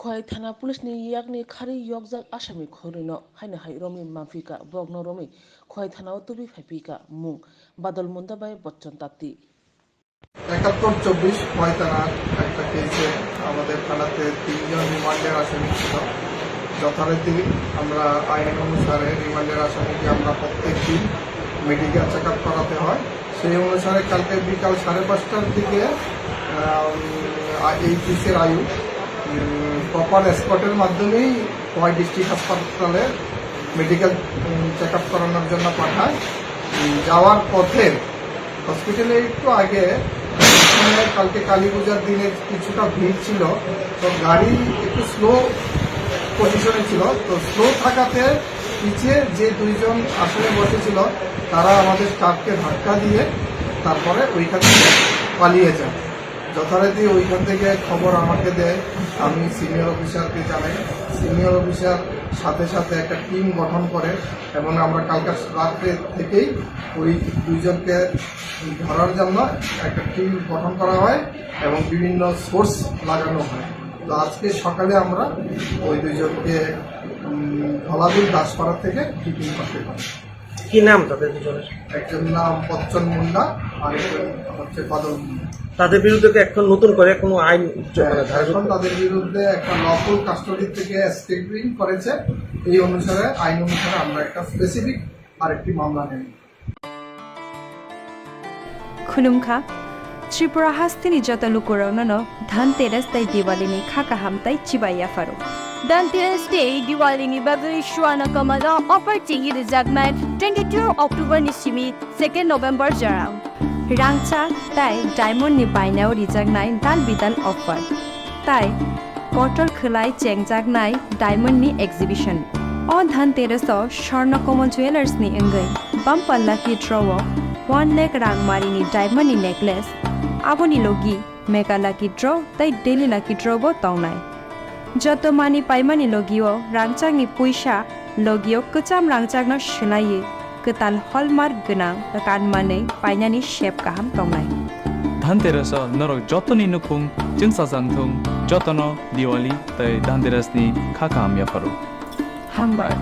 khoi thana police ni yakni khari yokjak asami khorino haino hai romi mafika bogno romi khoi thana tubi phapika mung badal munda bai bচ্চন তাঁতি ৭১-২৪ খোয়াই থানার একটা কেসে আমাদের থানাতে ৩ জন রিমান্ডের আসামি ছিল। যথারীতি আমরা আইন অনুসারে রিমান্ডের আসামিকে আমরা প্রত্যেক দিন মেডিকেল চেক আপ করাতে হয়। সেই অনুসারে কালকে বিকাল ৫:৩০টার দিকে এই কেসের আয়ু প্রপার এসকর্টের মাধ্যমেই খোয়াই ডিস্ট্রিক্ট হাসপাতালে মেডিকেল চেক আপ করানোর জন্য পাঠায়। যাওয়ার পথে হসপিটালে একটু আগে কালকে কালী পূজার দিনে কিছুটা ভিড় ছিল, তো গাড়ি একটু স্লো পজিশনে ছিল। তো স্লো থাকাতে পিছিয়ে যে দুইজন আসলে বসেছিল তারা আমাদের স্টাফকে ধাক্কা দিয়ে তারপরে ওইখান থেকে পালিয়ে যায়। যথারীতি ওইখান থেকে খবর আমাকে দেয়, আমি সিনিয়র অফিসারকে জানাই। সিনিয়র অফিসার সাথে সাথে একটা টিম গঠন করে এবং আমরা কালকে রাত্রে থেকেই ওই দুইজনকে ধরার জন্য একটা টিম গঠন করা হয় এবং বিভিন্ন সোর্স লাগানো হয়। তো আজকে সকালে আমরা ওই দুইজনকে ধলাবিল দাসপাড়া থেকে টিফিন করতে পারি। কি নাম তাদের দুজনের? একজন নাম বচ্চন মুন্ডা আর একজন হচ্ছে বাদল মুন্ডা। তাদের বিরুদ্ধে এখন নতুন করে কোনো আইন এখন তাদের বিরুদ্ধে একটা লফুল কাস্টডি থেকে স্টেপিং করেছে। এই অনুসারে আইন অনুসারে আমরা একটা স্পেসিফিক আরেকটি মামলা নেই। खुलुमखा त्रिपुरा हास्तिनि जतलुकुरावनो धनतेरस ताई दिवालीनि खाका हामताई चिबाया फारो धनतेरस डे दिवालीनि बागै शुआना कमला अपर टिंगी रिजागनाय 22 अक्टोबर निसिमी 2 नोभेम्बर जरां रांचा ताई डायमंड नि बायनाव रिजागनाय दाल बिदाल अफार ताई कटल खलाय चेंगजागनाय डायमंड नि एक्जिबिशन अ धनतेरस स्वर्णकमल ज्वेलर्स नि अंगै बमपल्ला की ड्रव 1 लाख रांगमारिनि डायमंड नि नेकलेस आबोनि लोगी मेगा लाकी ड्र ताई डेली लाकी ड्र बो तौनाय जत मानि पाइमानि लोगियो रांचांनि पैसा लोगियो कचाम रांचांनो सोलायो कताल हलमार्क गोनां कानमानै पाइनानि शेप गाहाम तौनाय धनतेरस नरक जतनि नुखुं जिंसाजांथुं जतनो दिवाली ताई धनतेरसनि खाका हाम याफारो हामबाय।